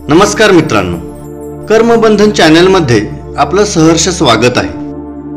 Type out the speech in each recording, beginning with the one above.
नमस्कार मित्रांनो, कर्मबंधन चॅनलमध्ये आपलं सहर्ष स्वागत आहे।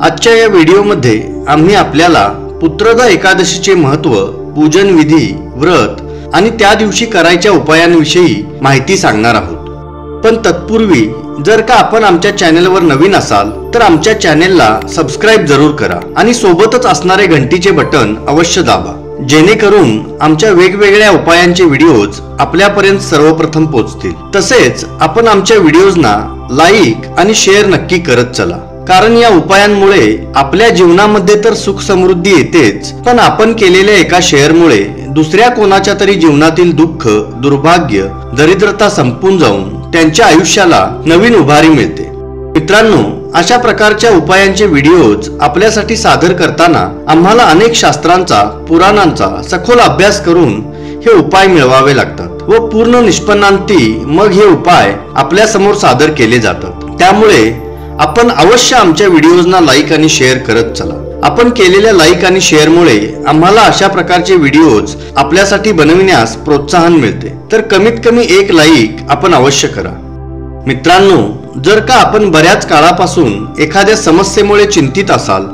आजच्या या व्हिडिओमध्ये आम्ही आपल्याला पुत्रदा एकादशीचे महत्त्व, पूजन विधी, व्रत आणि त्या दिवशी करायच्या उपायांविषयी माहिती सांगणार आहोत। पण तत्पूर्वी जर का आपण आमच्या चॅनलवर नवीन असाल तर आमच्या चॅनलला सबस्क्राइब जरूर करा आणि सोबतच असणारे घंटीचे बटन अवश्य दाबा, जेणेकरून आमच्या वेगवेगळ्या उपायांचे व्हिडिओज आपल्यापर्यंत सर्वप्रथम पोहोचतील। तसेच आपण आमच्या व्हिडिओजना लाईक आणि शेअर नक्की करत चला, कारण या उपायांमुळे आपल्या जीवनामध्ये तर सुख समृद्धी येतेच, पण आपण केलेल्या एका शेअरमुळे दुसऱ्या कोणाच्या तरी जीवनातील दुःख, दुर्भाग्य, दरिद्रता संपून जाऊन त्यांच्या आयुष्याला नवीन उभारी मिळते। मित्रांनो, अशा प्रकारच्या उपायांचे व्हिडिओज आपल्यासाठी सादर करताना आम्हाला अनेक शास्त्रांचा, पुराणांचा सखोल अभ्यास करून हे उपाय मिळवावे लागतात व पूर्ण निष्पन्नांती मग हे उपाय आपल्या समोर सादर केले जातात। त्यामुळे आपण अवश्य आमच्या व्हिडिओजना लाईक आणि शेअर करत चला। आपण केलेल्या लाईक आणि शेअरमुळे आम्हाला अशा प्रकारचे व्हिडिओज आपल्यासाठी बनविण्यास प्रोत्साहन मिळते, तर कमीत कमी एक लाईक आपण अवश्य करा। मित्रांनो, जर का आपण बऱ्याच काळापासून एखाद्या समस्येमुळे चिंतित असाल,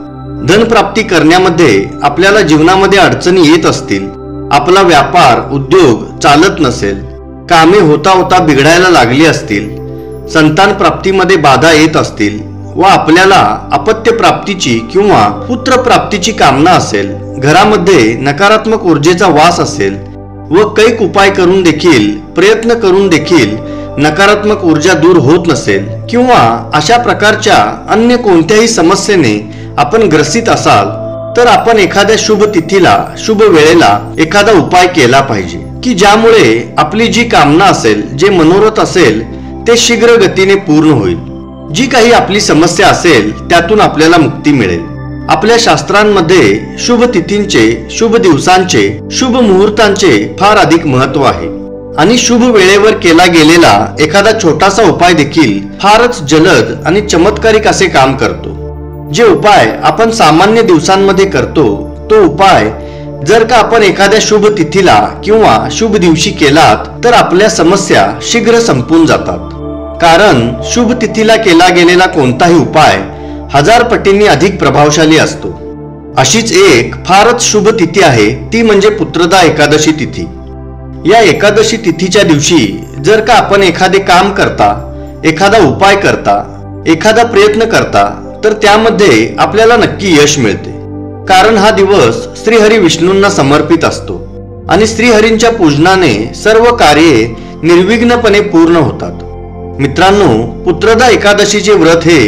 धन प्राप्ती करण्यामध्ये आपल्याला जीवनामध्ये अडचणी येत असतील, आपला व्यापार, उद्योग चालत नसेल, कामे होता होता बिघडायला लागली असतील, संतान प्राप्तीमध्ये बाधा येत असतील व आपल्याला अपत्य प्राप्तीची किंवा पुत्र प्राप्तीची कामना असेल, घरामध्ये नकारात्मक ऊर्जेचा वास असेल व कैक उपाय करून देखील, प्रयत्न करून देखील नकारात्मक ऊर्जा दूर होत नसेल किंवा अशा प्रकारच्या अन्य कोणत्याही समस्येने आपण ग्रसित असाल, तर आपण एखाद्या शुभ तिथीला, शुभ वेळेला एखादा उपाय केला पाहिजे की ज्यामुळे आपली जी कामना असेल, जे मनोरथ असेल ते शीघ्र गतीने पूर्ण होईल। जी काही आपली समस्या असेल त्यातून आपल्याला मुक्ती मिळेल। आपल्या शास्त्रांमध्ये शुभ तिथींचे, शुभ दिवसांचे, शुभ मुहूर्तांचे फार अधिक महत्त्व आहे आणि शुभ वेळेवर केला गेलेला एखादा छोटासा उपाय देखील फारच जलद आणि चमत्कारिक असे काम करतो। जे उपाय आपण सामान्य दिवसांमध्ये करतो, तो उपाय जर का आपण एखाद्या शुभ तिथीला किंवा शुभ दिवशी केलात तर आपल्या समस्या शीघ्र संपून जातात, कारण शुभ तिथीला केला गेलेला कोणताही उपाय 1000 पटींनी अधिक प्रभावशाली असतो। अशीच एक फारच शुभ तिथी आहे, ती म्हणजे पुत्रदा एकादशी तिथी। या एकादशी तिथीच्या दिवशी जर का आपण एखादे काम करता, एखादा उपाय करता, एखादा प्रयत्न करता, तर त्यामध्ये आपल्याला नक्की यश मिळते, कारण हा दिवस श्रीहरी विष्णूंना समर्पित असतो आणि श्रीहरींच्या पूजनाने सर्व कार्ये निर्विघ्नपणे पूर्ण होतात। मित्रांनो, पुत्रदा एकादशीचे व्रत हे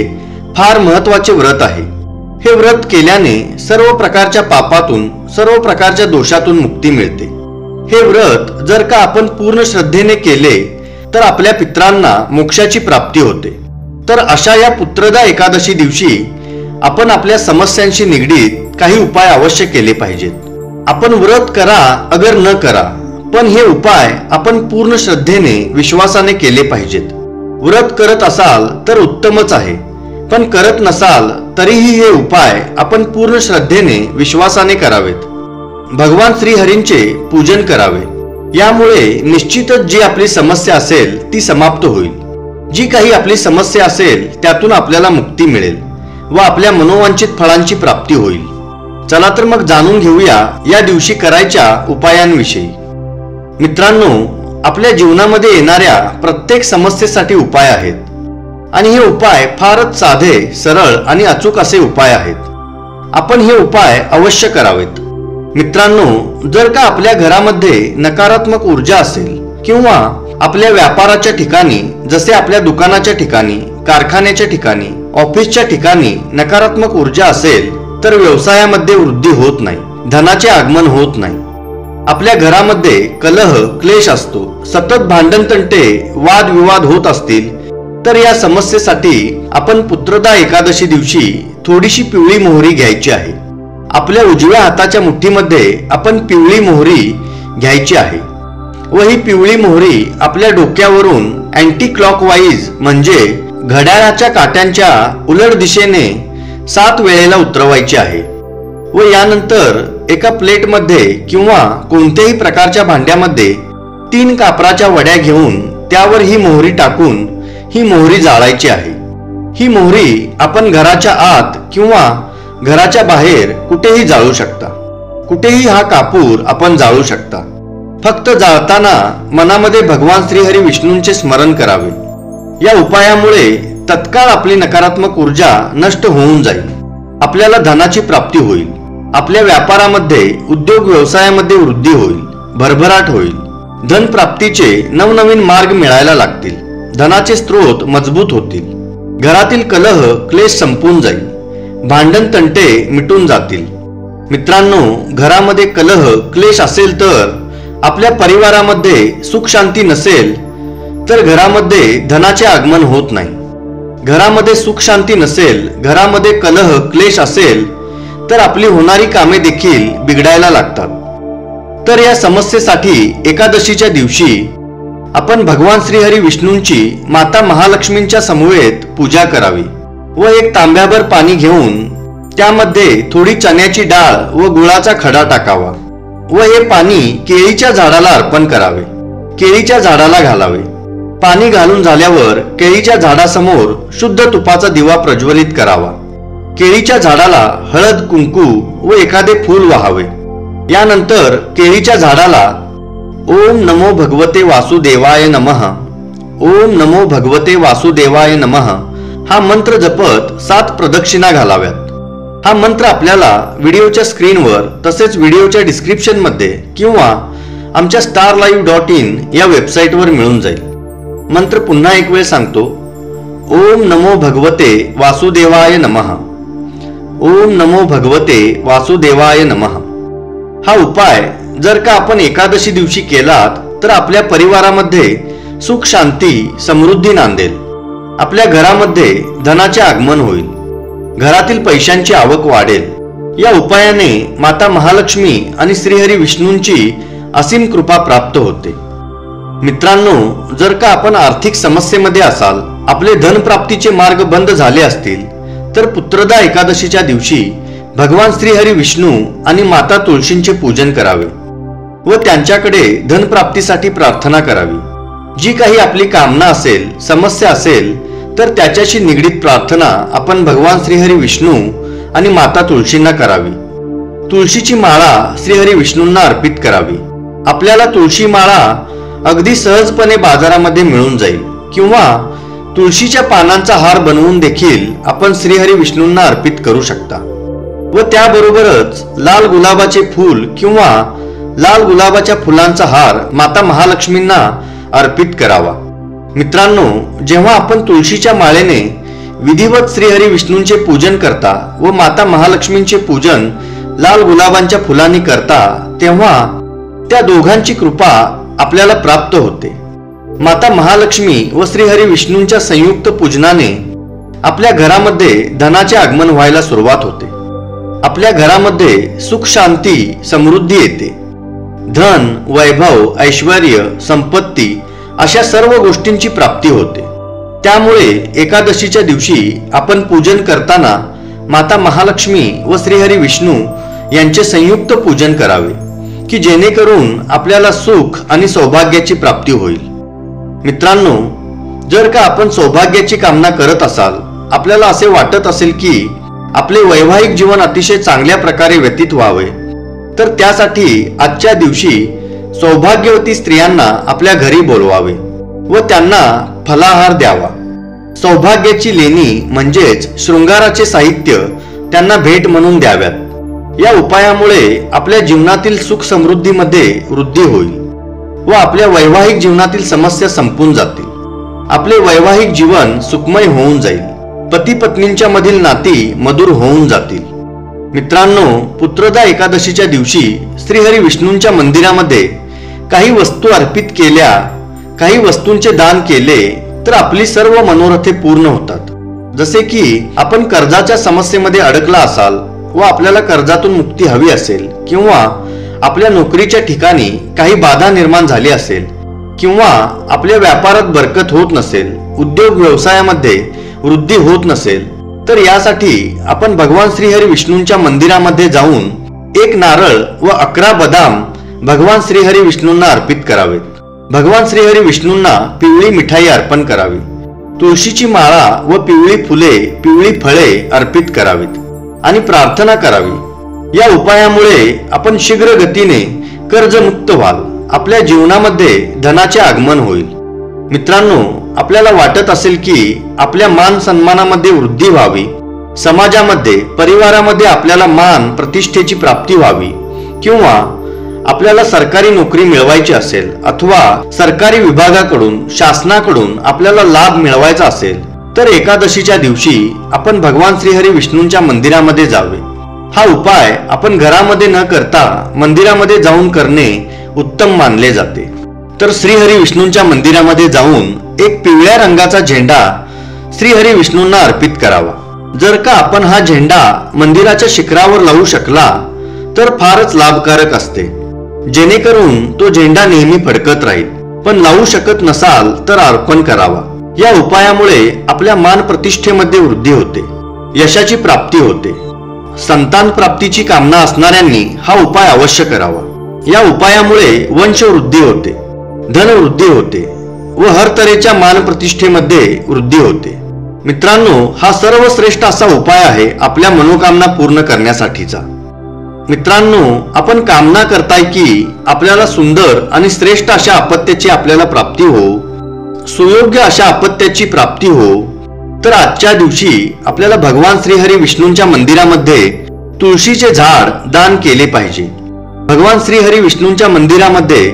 फार महत्त्वाचे व्रत आहे। हे व्रत केल्याने सर्व प्रकारच्या पापातून, सर्व प्रकारच्या दोषातून मुक्ती मिळते। हे व्रत जर का आपण पूर्ण श्रद्धेने केले तर आपल्या पितरांना मोक्षाची प्राप्ती होते। तर अशा या पुत्रदा एकादशी दिवशी आपण आपल्या समस्यांशी निगडीत काही उपाय अवश्य केले पाहिजेत। आपण व्रत करा अगर न करा, पण हे उपाय आपण पूर्ण श्रद्धेने, विश्वासाने केले पाहिजेत। व्रत करत असाल तर उत्तमच आहे, पण करत नसाल तरीही हे उपाय आपण पूर्ण श्रद्धेने, विश्वासाने करावेत। भगवान श्रीहरींचे पूजन करावे, यामुळे निश्चितच जी आपली समस्या असेल ती समाप्त होईल। जी काही आपली समस्या असेल त्यातून आपल्याला मुक्ती मिळेल व आपल्या मनोवांछित फळांची प्राप्ती होईल। चला तर मग जाणून घेऊया या दिवशी करायच्या उपायांविषयी। मित्रांनो, आपल्या जीवनामध्ये येणाऱ्या प्रत्येक समस्येसाठी उपाय आहेत आणि हे उपाय फारच साधे, सरळ आणि अचूक असे उपाय आहेत। आपण हे उपाय अवश्य करावेत। मित्रांनो, जर का आपल्या घरामध्ये नकारात्मक ऊर्जा असेल किंवा आपल्या व्यापाराच्या ठिकाणी, जसे आपल्या दुकानाच्या ठिकाणी, कारखान्याच्या ठिकाणी, ऑफिसच्या ठिकाणी नकारात्मक ऊर्जा असेल तर व्यवसायामध्ये वृद्धी होत नाही, धनाचे आगमन होत नाही। आपल्या घरामध्ये कलह, क्लेश असतो, सतत भांडणतंटे, वादविवाद होत असतील तर या समस्येसाठी आपण पुत्रदा एकादशी दिवशी थोडीशी पिवळी मोहरी घ्यायची आहे। आपल्या उजव्या हाताच्या मुठीमध्ये आपण पिवळी मोहरी घ्यायची आहे व ही पिवळी मोहरी आपल्या डोक्यावरून अँटी क्लॉकवाईज म्हणजे घड्याळाच्या काट्यांच्या उलट दिशेने 7 वेळेला उतरवायची आहे व यानंतर एका प्लेटमध्ये किंवा कोणत्याही प्रकारच्या भांड्यामध्ये 3 कापराच्या वड्या घेऊन त्यावर ही मोहरी टाकून ही मोहरी जाळायची आहे. ही मोहरी आपण घराच्या आत किंवा घराच्या बाहेर कुठेही जाळू शकता. कुठेही हा कापूर आपण जाळू शकता. फक्त जाळताना मनामध्ये भगवान श्रीहरी विष्णूंचे स्मरण करावे. या उपायामुळे तत्काळ आपली नकारात्मक ऊर्जा नष्ट होऊन जाईल. आपल्याला धनाची प्राप्ती होईल. आपल्या व्यापारामध्ये उद्योग व्यवसायामध्ये वृद्धी होईल, भरभराट होईल. धन प्राप्तीचे नवनवीन मार्ग मिळायला लागतील. धनाचे स्रोत मजबूत होतील. घरातील कलह क्लेश संपून जाईल. भांडण तंटे मिटून जातील. मित्रांनो, घरामध्ये कलह क्लेश असेल तर, आपल्या परिवारामध्ये सुख शांती नसेल तर घरामध्ये धनाचे आगमन होत नाही. घरामध्ये सुख शांती नसेल, घरामध्ये कलह क्लेश असेल तर आपली होणारी कामे देखील बिघडायला लागतात. तर या समस्येसाठी एकादशीच्या दिवशी आपण भगवान श्रीहरी विष्णूंची माता महालक्ष्मींच्या समवेत पूजा करावी व एक तांब्याभर पाणी घेऊन त्यामध्ये थोडी चण्याची डाळ व गुळाचा खडा टाकावा व हे पाणी केळीच्या झाडाला अर्पण करावे. केळीच्या झाडाला घालावे. पाणी घालून झाल्यावर केळीच्या झाडासमोर शुद्ध तुपाचा दिवा प्रज्वलित करावा. केळीच्या झाडाला हळद, कुंकू व एखादे फूल वाहावे. यानंतर केळीच्या झाडाला ओम नमो भगवते वासुदेवाय नमः, ओम नमो भगवते वासुदेवाय नमः हा मंत्र जपत 7 प्रदक्षिणा घालाव्यात. हा मंत्र आपल्याला व्हिडिओच्या स्क्रीनवर तसेच व्हिडिओच्या डिस्क्रिप्शन मध्ये किंवा आमच्या starlive.in या वेबसाईटवर मिळून जाईल. मंत्र पुन्हा एक वेळ सांगतो. ओम नमो भगवते वासुदेवाय नमः, ओम नमो भगवते वासुदेवाय नमः. हा उपाय जर का आपण एकादशी दिवशी केलात तर आपल्या परिवारामध्ये सुख शांती समृद्धी नांदेल. आपल्या घरामध्ये धनाचे आगमन होईल. घरातील पैशांची आवक वाढेल. या उपायाने माता महालक्ष्मी आणि श्रीहरी विष्णूंची असीम कृपा प्राप्त होते. मित्रांनो, जर का आपण आर्थिक समस्येमध्ये असाल, आपले धन प्राप्तीचे मार्ग बंद झाले असतील तर पुत्रदा एकादशीच्या दिवशी भगवान श्रीहरी विष्णू आणि माता तुळशींचे पूजन करावे व त्यांच्याकडे धन प्राप्तीसाठी प्रार्थना करावी. जी काही आपली कामना असेल, समस्या असेल तर त्याच्याशी निगडीत प्रार्थना आपण भगवान श्रीहरी विष्णू आणि माता तुळशींना करावी. तुळशीची माळा श्रीहरी विष्णूंना अर्पित करावी. आपल्याला तुळशी माळा अगदी सहजपणे बाजारामध्ये मिळून जाईल किंवा तुळशीच्या पानांचा हार बनवून देखील आपण श्रीहरी विष्णूंना अर्पित करू शकता व त्याबरोबरच लाल गुलाबाचे फूल किंवा लाल गुलाबाच्या फुलांचा हार माता महालक्ष्मींना अर्पित करावा. मित्रांनो, जेव्हा आपण तुळशीच्या माळेने विधिवत श्रीहरी विष्णूंचे पूजन करता व माता महालक्ष्मींचे पूजन लाल गुलाबांच्या फुलांनी करता तेव्हा त्या दोघांची कृपा आपल्याला प्राप्त होते. माता महालक्ष्मी व श्रीहरी विष्णूंच्या संयुक्त पूजनाने आपल्या घरामध्ये धनाचे आगमन व्हायला सुरुवात होते. आपल्या घरामध्ये सुख शांती समृद्धी येते. धन, वैभव, ऐश्वर्य, संपत्ती अशा सर्व गोष्टींची प्राप्ती होते. त्यामुळे एकादशीच्या दिवशी आपण पूजन करताना माता महालक्ष्मी व श्रीहरी विष्णू यांचे संयुक्त पूजन करावे की जेणेकरून आपल्याला सुख आणि सौभाग्याची प्राप्ती होईल. मित्रांनो, जर का आपण सौभाग्याची कामना करत असाल, आपल्याला असे वाटत असेल की आपले वैवाहिक जीवन अतिशय चांगल्या प्रकारे व्यतीत व्हावे, तर त्यासाठी आजच्या दिवशी सौभाग्यवती स्त्रियांना आपल्या घरी बोलवावे व त्यांना फलाहार द्यावा. सौभाग्याची लेणी म्हणजेच शृंगाराचे साहित्य त्यांना भेट म्हणून द्याव्यात. या उपायामुळे आपल्या जीवनातील सुख समृद्धीमध्ये वृद्धी होईल व आपल्या वैवाहिक जीवनातील समस्या संपून जातील. आपले वैवाहिक जीवन सुखमय होऊन जाईल. पती पत्नींच्या मधील नाती मधुर होऊन जातील. मित्रांनो, पुत्रदा एकादशीच्या दिवशी श्रीहरी विष्णूंच्या मंदिरामध्ये काही वस्तू अर्पित केल्या, काही वस्तूंचे दान केले तर आपली सर्व मनोरथे पूर्ण होतात. जसे की आपण कर्जाच्या समस्येमध्ये अडकला असाल व आपल्याला कर्जातून मुक्ती हवी असेल किंवा आपल्या नोकरीच्या ठिकाणी काही बाधा निर्माण झाली असेल किंवा आपल्या व्यापारात बरकत होत नसेल, उद्योग व्यवसायामध्ये वृद्धी होत नसेल, तर यासाठी आपण भगवान श्रीहरी विष्णूंच्या मंदिरामध्ये जाऊन 1 नारळ व 11 बदाम भगवान श्रीहरी विष्णूंना अर्पित करावेत. भगवान श्रीहरी विष्णूंना पिवळी मिठाई अर्पण करावी, तुळशीची माळा व पिवळी फुले, पिवळी फळे अर्पित करावीत आणि प्रार्थना करावी। या उपायामुळे आपण शीघ्र गतीने कर्जमुक्त व्हाल, आपल्या जीवनामध्ये धनाचे आगमन होईल। मित्रांनो, आपल्याला वाटत असेल की आपल्या मान सन्मानामध्ये वृद्धी व्हावी, समाजामध्ये परिवारामध्ये आपल्याला मान प्रतिष्ठेची प्राप्ती व्हावी, किंवा आपल्याला सरकारी नोकरी मिळवायची असेल अथवा सरकारी विभागाकडून शासनाकडून आपल्याला लाभ मिळवायचा असेल तर एकादशीच्या दिवशी आपण भगवान श्रीहरी विष्णूंच्या मंदिरामध्ये जावे। हा उपाय आपण घरामध्ये न करता मंदिरामध्ये जाऊन करणे उत्तम मानले जाते। तर श्रीहरी विष्णूंच्या मंदिरामध्ये जाऊन एक पिवळ्या रंगाचा झेंडा श्रीहरी विष्णूंना अर्पित करावा। जर का आपण हा झेंडा मंदिराच्या शिखरावर लावू शकला तर फारच लाभकारक असते, जेणेकरून तो झेंडा नेहमी फडकत राहील। पण लावू शकत नसाल तर अर्पण करावा। या उपायामुळे आपल्या मान प्रतिष्ठेमध्ये वृद्धी होते, यशाची प्राप्ती होते। संतान प्राप्तीची कामना असणाऱ्यांनी हा उपाय अवश्य करावा। या उपायामुळे वंशवृद्धी होते, धनवृद्धी होते व हर तऱ्हेच्या मान प्रतिष्ठेमध्ये वृद्धी होते। मित्रांनो, हा सर्वश्रेष्ठ असा उपाय आहे आपल्या मनोकामना पूर्ण करण्यासाठीचा। मित्रांनो, आपण कामना करताय की आपल्याला सुंदर आणि श्रेष्ठ अशा अपत्याची आपल्याला प्राप्ती हो, सुयोग्य अशा अपत्याची प्राप्ती हो, तर आजच्या दिवशी आपल्याला भगवान श्रीहरी विष्णूंच्या मंदिरामध्ये तुळशीचे झाड दान केले पाहिजे। भगवान श्रीहरी विष्णूंच्या मंदिरामध्ये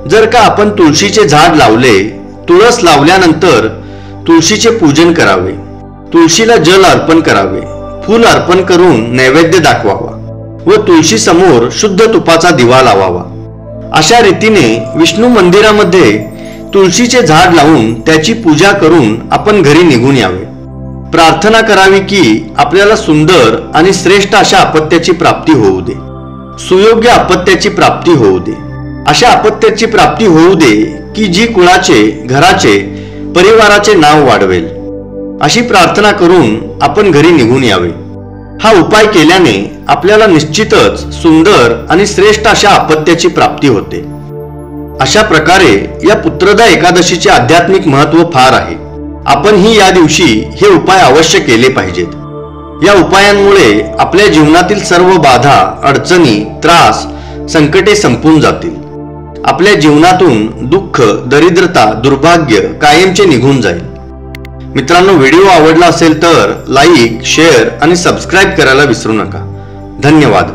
जर का आपण तुळशीचे झाड लावले, तुळस लावल्यानंतर तुळशीचे पूजन करावे, तुळशीला जल अर्पण करावे, फूल अर्पण करून नैवेद्य दाखवावा व तुळशी समोर शुद्ध तुपाचा दिवा लावावा। अशा रीतीने विष्णू मंदिरामध्ये तुळशीचे झाड लावून त्याची पूजा करून आपण घरी निघून यावे। प्रार्थना करावी की आपल्याला सुंदर आणि श्रेष्ठ अशा अपत्याची प्राप्ती होऊ दे, सुयोग्य अपत्याची प्राप्ती होऊ दे, अशा अपत्याची प्राप्ती होऊ दे की जी कुळाचे, घराचे, परिवाराचे नाव वाढवेल। अशी प्रार्थना करून आपण घरी निघून यावे। हा उपाय केल्याने आपल्याला निश्चितच सुंदर आणि श्रेष्ठ अशा अपत्याची प्राप्ती होते। अशा प्रकारे या पुत्रदा एकादशीचे आध्यात्मिक महत्त्व फार आहे। आपणही या दिवशी हे उपाय अवश्य केले पाहिजेत। या उपायांमुळे आपल्या जीवनातील सर्व बाधा, अडचणी, त्रास, संकटे संपून जातील। आपल्या जीवनातून दुःख, दरिद्रता, दुर्भाग्य कायमचे निघून जाईल। मित्रांनो, व्हिडिओ आवडला असेल तर लाईक, शेअर आणि सबस्क्राईब करायला विसरू नका। धन्यवाद।